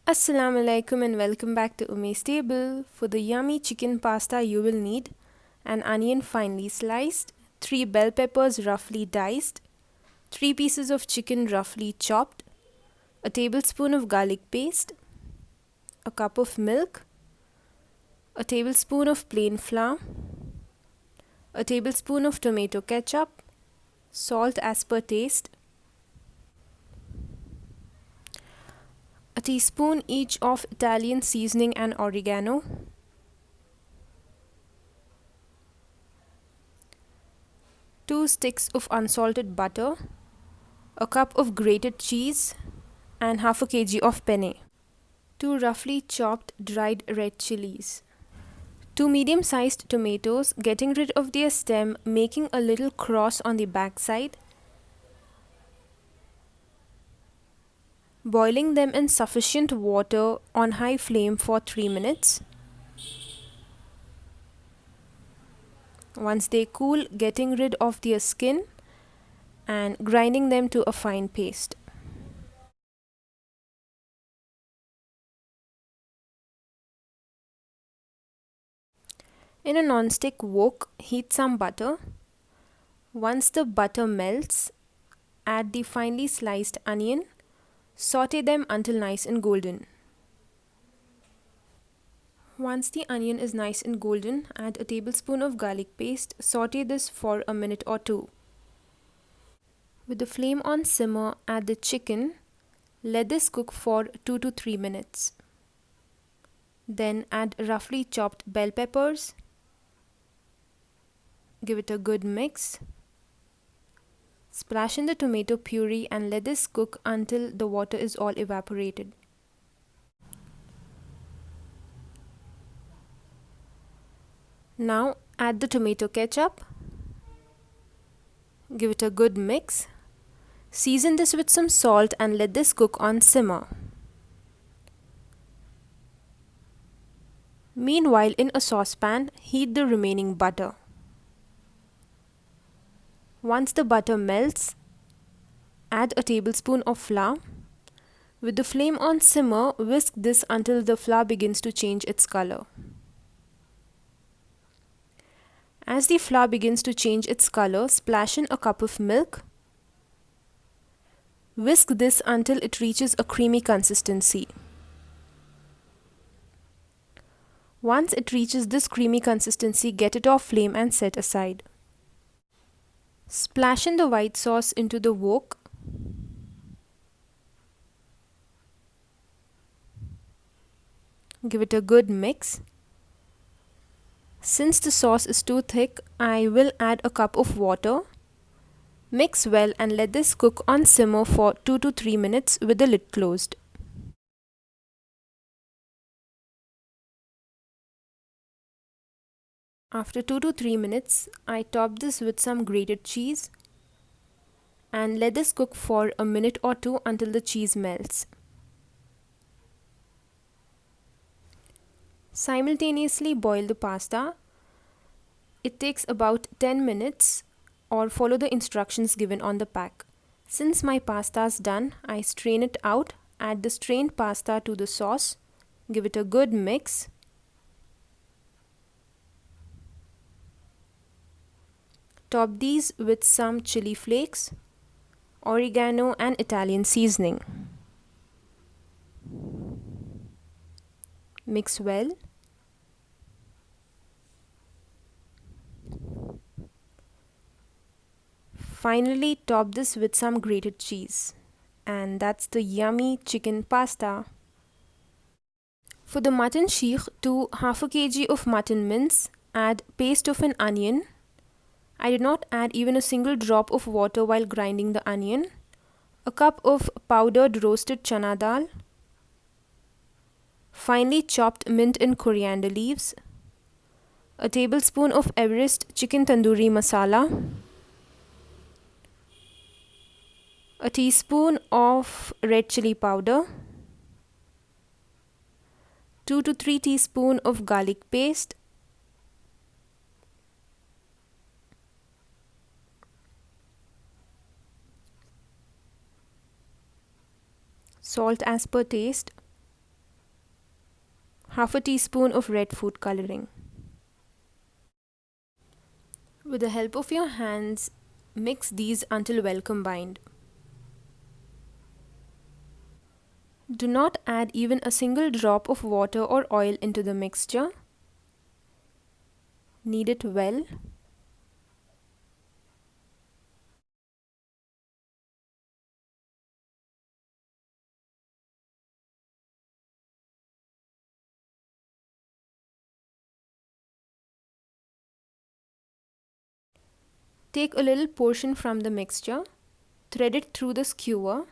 Assalamu alaikum and welcome back to Umay's Table. For the yummy chicken pasta you will need an onion finely sliced, 3 bell peppers roughly diced, 3 pieces of chicken roughly chopped, a tablespoon of garlic paste, a cup of milk, a tablespoon of plain flour, a tablespoon of tomato ketchup, salt as per taste, a teaspoon each of Italian seasoning and oregano, 2 sticks of unsalted butter, a cup of grated cheese, and half a kg of penne, 2 roughly chopped dried red chilies, 2 medium-sized tomatoes, getting rid of their stem, making a little cross on the back side, boiling them in sufficient water on high flame for 3 minutes. Once they cool, getting rid of their skin and grinding them to a fine paste. In a non-stick wok, heat some butter. Once the butter melts, add the finely sliced onion. Sauté them until nice and golden. Once the onion is nice and golden, add a tablespoon of garlic paste. Sauté this for a minute or two. With the flame on simmer, add the chicken. Let this cook for 2 to 3 minutes. Then add roughly chopped bell peppers. Give it a good mix. Splash in the tomato puree and let this cook until the water is all evaporated. Now add the tomato ketchup. Give it a good mix. Season this with some salt and let this cook on simmer. Meanwhile, in a saucepan, heat the remaining butter. Once the butter melts, add a tablespoon of flour. With the flame on simmer, whisk this until the flour begins to change its color. As the flour begins to change its color, splash in a cup of milk. Whisk this until it reaches a creamy consistency. Once it reaches this creamy consistency, get it off flame and set aside. Splash in the white sauce into the wok. Give it a good mix. Since the sauce is too thick, I will add a cup of water. Mix well and let this cook on simmer for 2 to 3 minutes with the lid closed. After 2 to 3 minutes, I top this with some grated cheese and let this cook for a minute or two until the cheese melts. Simultaneously boil the pasta. It takes about 10 minutes or follow the instructions given on the pack. Since my pasta is done, I strain it out, add the strained pasta to the sauce, give it a good mix. Top these with some chili flakes, oregano and Italian seasoning. Mix well. Finally, top this with some grated cheese. And that's the yummy chicken pasta. For the mutton sheekh, to half a kg of mutton mince, add paste of an onion. I did not add even a single drop of water while grinding the onion. A cup of powdered roasted chana dal. Finely chopped mint and coriander leaves. A tablespoon of Everest chicken tandoori masala. A teaspoon of red chili powder. 2 to 3 teaspoons of garlic paste. Salt as per taste. half a teaspoon of red food coloring. With the help of your hands, mix these until well combined. Do not add even a single drop of water or oil into the mixture. Knead it well. Take a little portion from the mixture, thread it through the skewer,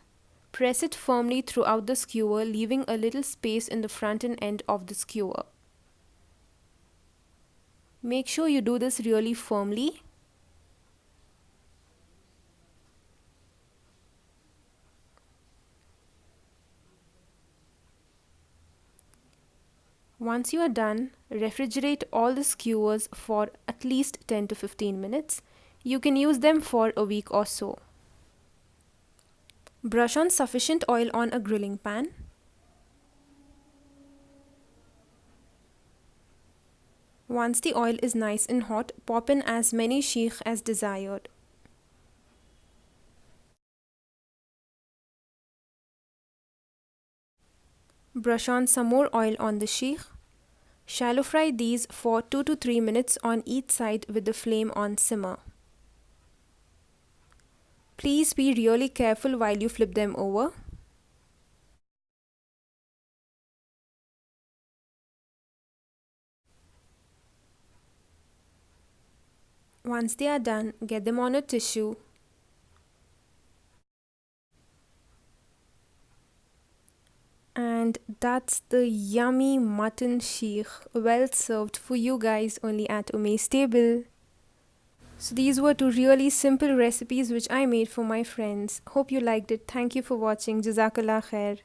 press it firmly throughout the skewer, leaving a little space in the front and end of the skewer. Make sure you do this really firmly. Once you are done, refrigerate all the skewers for at least 10 to 15 minutes. You can use them for a week or so. Brush on sufficient oil on a grilling pan. Once the oil is nice and hot, pop in as many sheekh as desired. Brush on some more oil on the sheekh. Shallow fry these for 2 to 3 minutes on each side with the flame on simmer. Please be really careful while you flip them over. Once they are done, get them on a tissue. And that's the yummy mutton sheekh, well served for you guys only at Umay's table. So these were two really simple recipes which I made for my friends. Hope you liked it. Thank you for watching. Jazakallah khair.